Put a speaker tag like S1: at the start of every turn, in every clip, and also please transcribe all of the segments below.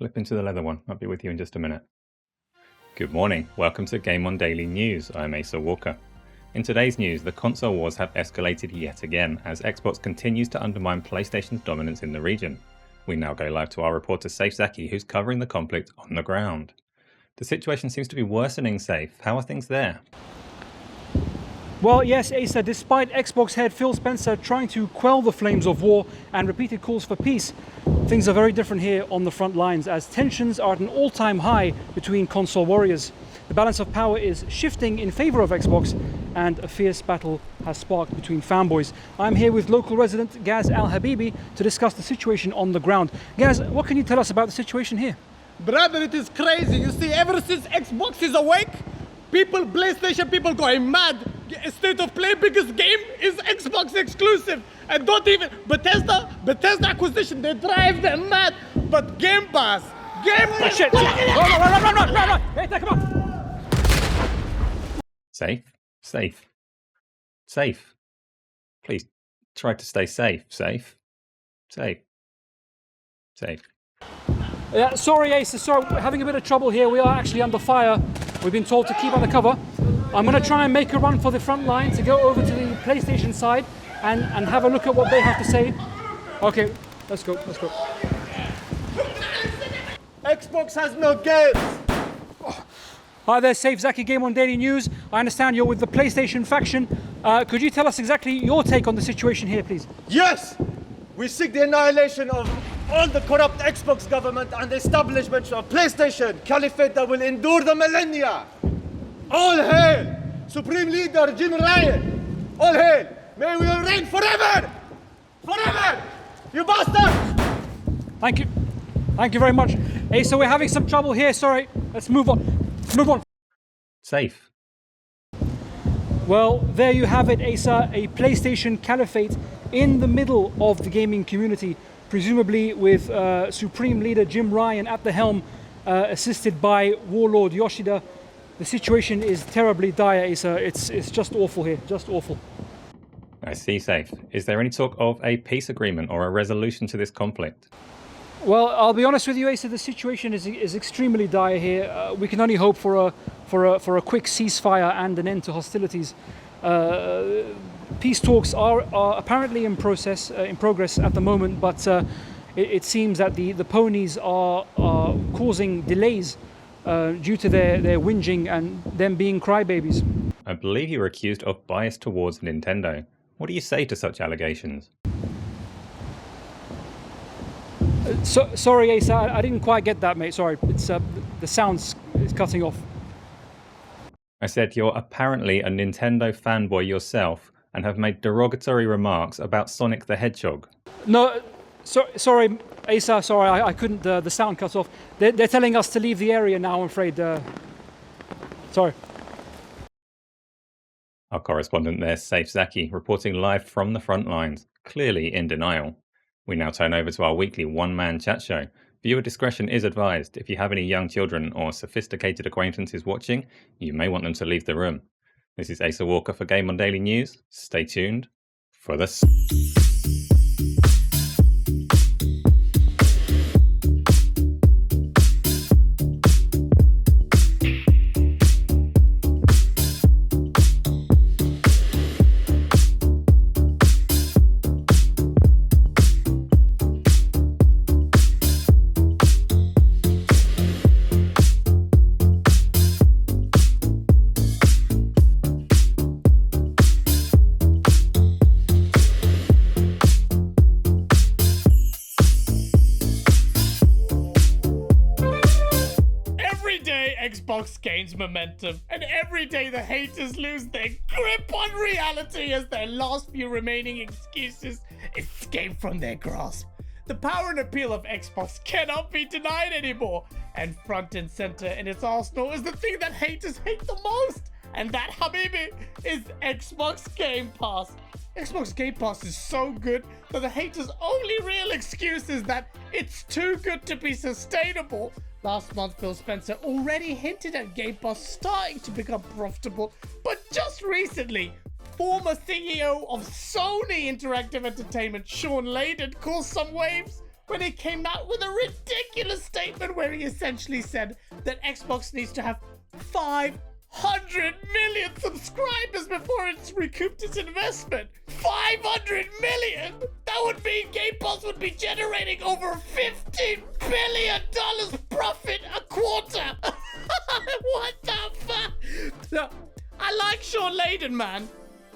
S1: flip into the leather one. I'll be with you in just a minute. Good morning, welcome to GameOnDaily News. I'm Asa Walker. In today's news, the console wars have escalated yet again as Xbox continues to undermine PlayStation's dominance in the region. We now go live to our reporter Seif Zaki, who's covering the conflict on the ground. The situation seems to be worsening, Seif. How are things there?
S2: Well, yes, Asa, despite Xbox head Phil Spencer trying to quell the flames of war and repeated calls for peace, things are very different here on the front lines as tensions are at an all-time high between console warriors. The balance of power is shifting in favor of Xbox and a fierce battle has sparked between fanboys. I'm here with local resident Gaz Al-Habibi to discuss the situation on the ground. Gaz, what can you tell us about the situation here?
S3: Brother, it is crazy. You see, ever since Xbox is awake, PlayStation people going mad. State of Play biggest game is Xbox exclusive. And don't even, Bethesda acquisition, they drive them mad. But Game Pass.
S2: Shit. Run. Hey, come on.
S1: Safe. Please try to stay safe. Safe.
S2: Yeah, sorry, Asa. Sorry, we're having a bit of trouble here. We are actually under fire. We've been told to keep under cover. I'm going to try and make a run for the front line to go over to the PlayStation side and have a look at what they have to say. Okay, let's go.
S3: Xbox has no games.
S2: Hi there, Seif Zaki, GameOnDaily News. I understand you're with the PlayStation faction. Could you tell us exactly your take on the situation here, please?
S3: Yes! We seek the annihilation of all the corrupt Xbox government and the establishment of PlayStation, caliphate that will endure the millennia. All hail! Supreme Leader Jim Ryan! All hail! May we reign forever! Forever! You bastard!
S2: Thank you very much. Hey, so we're having some trouble here, sorry. Let's move on.
S1: Safe.
S2: Well, there you have it, Asa, a PlayStation caliphate in the middle of the gaming community, presumably with Supreme Leader Jim Ryan at the helm, assisted by Warlord Yoshida. The situation is terribly dire, Asa. It's just awful here, just awful.
S1: I see, Safe. Is there any talk of a peace agreement or a resolution to this conflict?
S2: Well, I'll be honest with you, Asa. The situation is extremely dire here. We can only hope for a quick ceasefire and an end to hostilities. Peace talks are apparently in progress at the moment, but it seems that the ponies are causing delays due to their whinging and them being crybabies.
S1: I believe you were accused of bias towards Nintendo. What do you say to such allegations?
S2: Sorry, Asa, I didn't quite get that, mate. Sorry, it's the sound is cutting off.
S1: I said you're apparently a Nintendo fanboy yourself and have made derogatory remarks about Sonic the Hedgehog.
S2: No, sorry, Asa, sorry, I couldn't, the sound cut off. They're telling us to leave the area now, I'm afraid. Sorry.
S1: Our correspondent there, Seif Zaki, reporting live from the front lines, clearly in denial. We now turn over to our weekly one-man chat show. Viewer discretion is advised. If you have any young children or sophisticated acquaintances watching, you may want them to leave the room. This is Asa Walker for GameOnDaily News. Stay tuned for the...
S4: Xbox gains momentum, and every day the haters lose their grip on reality as their last few remaining excuses escape from their grasp. The power and appeal of Xbox cannot be denied anymore, and front and center in its arsenal is the thing that haters hate the most, and that, habibi, is Xbox Game Pass. Xbox Game Pass is so good that the haters' only real excuse is that it's too good to be sustainable. Last month, Phil Spencer already hinted at Game Pass starting to become profitable, but just recently, former CEO of Sony Interactive Entertainment, Shawn Layden, caused some waves when he came out with a ridiculous statement where he essentially said that Xbox needs to have 500 million subscribers before it's recouped its investment. 500 million? That would mean Game Pass would be generating over $15 billion profit a quarter. What the fuck? No, I like Shawn Layden, man.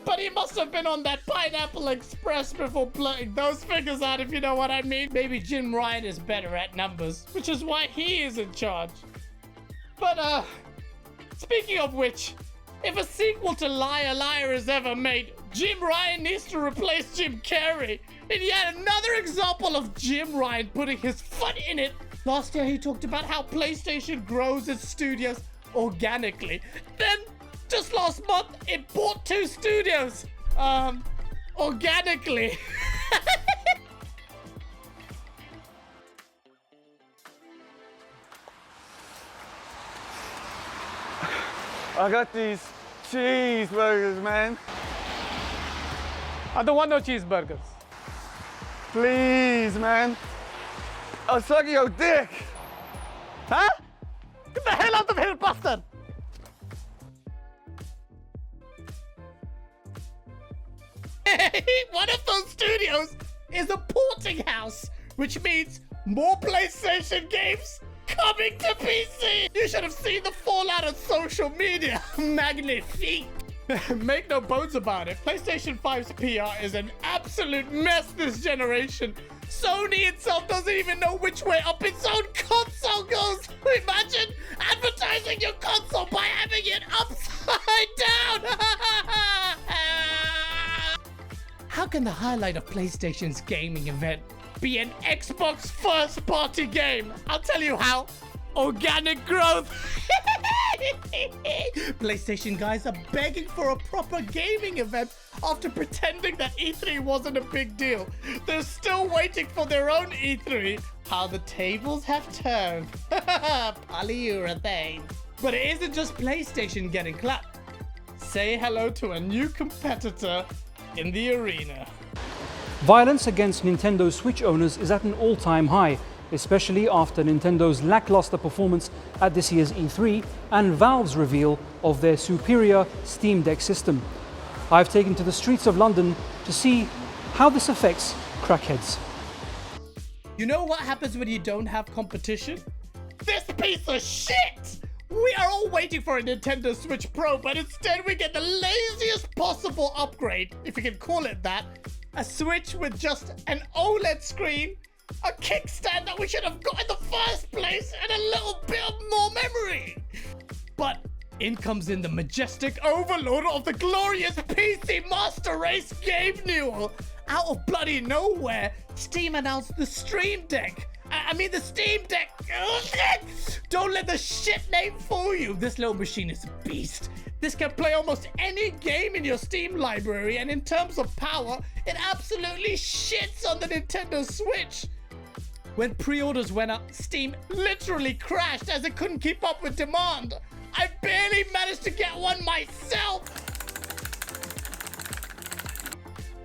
S4: But he must have been on that Pineapple Express before blurting those figures out, if you know what I mean. Maybe Jim Ryan is better at numbers, which is why he is in charge. But, speaking of which, if a sequel to Liar Liar is ever made, Jim Ryan needs to replace Jim Carrey. And yet another example of Jim Ryan putting his foot in it. Last year he talked about how PlayStation grows its studios organically. Then, just last month, it bought 2 studios. Organically.
S3: I got these cheeseburgers, man.
S4: I don't want no cheeseburgers.
S3: Please, man. I'll suck your dick.
S4: Huh? Get the hell out of here, bastard! One of those studios is a porting house, which means more PlayStation games coming to PC. You should have seen the fallout on social media. Magnifique. Make no bones about it, PlayStation 5's PR is an absolute mess this generation. Sony itself doesn't even know which way up its own console goes. Imagine advertising your console by having it upside down. How can the highlight of PlayStation's gaming event be an Xbox first-party game? I'll tell you how. Organic growth. PlayStation guys are begging for a proper gaming event after pretending that E3 wasn't a big deal. They're still waiting for their own E3. How the tables have turned. Polyurethane. But it isn't just PlayStation getting clapped. Say hello to a new competitor in the arena.
S2: Violence against Nintendo Switch owners is at an all-time high, especially after Nintendo's lackluster performance at this year's E3 and Valve's reveal of their superior Steam Deck system. I've taken to the streets of London to see how this affects crackheads.
S4: You know what happens when you don't have competition? This piece of shit! We are all waiting for a Nintendo Switch Pro, but instead we get the laziest possible upgrade, if you can call it that. A Switch with just an OLED screen, a kickstand that we should have got in the first place, and a little bit of more memory. But in comes in the majestic overlord of the glorious PC Master Race, Gabe Newell. Out of bloody nowhere, Steam announced the Stream Deck. The Steam Deck. Don't let the shit name fool you. This little machine is a beast. This can play almost any game in your Steam library, and in terms of power, it absolutely shits on the Nintendo Switch. When pre-orders went up, Steam literally crashed as it couldn't keep up with demand. I barely managed to get one myself.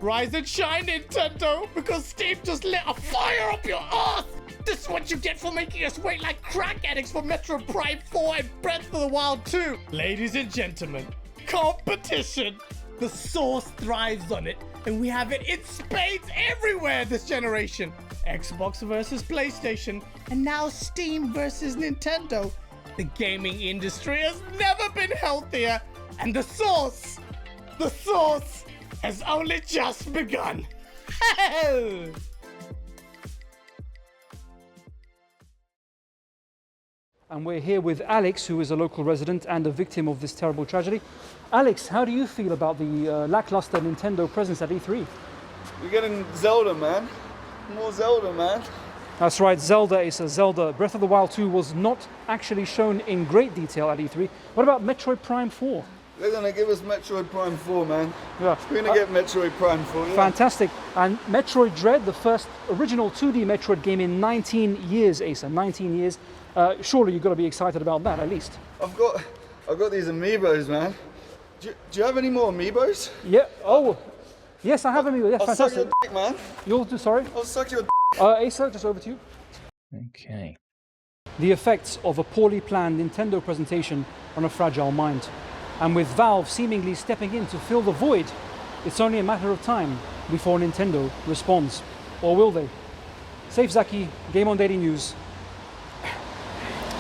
S4: Rise and shine, Nintendo, because Steam just lit a fire up your ass. This is what you get for making us wait like crack addicts for Metroid Prime 4 and Breath of the Wild 2. Ladies and gentlemen, competition. The Source thrives on it, and we have it in spades everywhere this generation. Xbox versus PlayStation, and now Steam versus Nintendo. The gaming industry has never been healthier, and the Source has only just begun.
S2: And we're here with Alex, who is a local resident and a victim of this terrible tragedy. Alex, how do you feel about the lackluster Nintendo presence at E3?
S3: We're getting Zelda, man. More Zelda, man.
S2: That's right, Zelda is a Zelda. Breath of the Wild 2 was not actually shown in great detail at E3. What about Metroid Prime 4?
S3: They're gonna give us Metroid Prime 4, man.
S2: Yeah.
S3: We're gonna get Metroid Prime 4. Yeah.
S2: Fantastic. And Metroid Dread, the first original 2D Metroid game in 19 years, Asa, 19 years. Surely you've got to be excited about that, at least.
S3: I've got these amiibos, man. Do you have any more amiibos?
S2: Yeah. Oh, yes, I have amiibo. Yeah,
S3: I'll
S2: fantastic.
S3: suck your dick, man.
S2: You'll do, sorry?
S3: I'll suck your dick,
S2: Asa, just over to you.
S1: Okay.
S2: The effects of a poorly planned Nintendo presentation on a fragile mind. And with Valve seemingly stepping in to fill the void, it's only a matter of time before Nintendo responds. Or will they? Seif, Zaki, GameOnDaily News,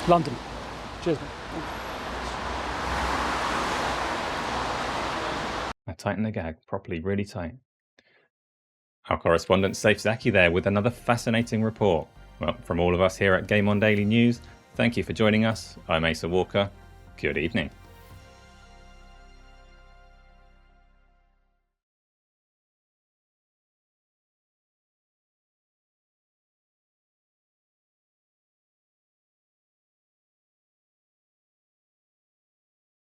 S2: London. Cheers, man.
S1: I tighten the gag properly, really tight. Our correspondent Seif Zaki there with another fascinating report. Well, from all of us here at GameOnDaily News, thank you for joining us. I'm Asa Walker. Good evening.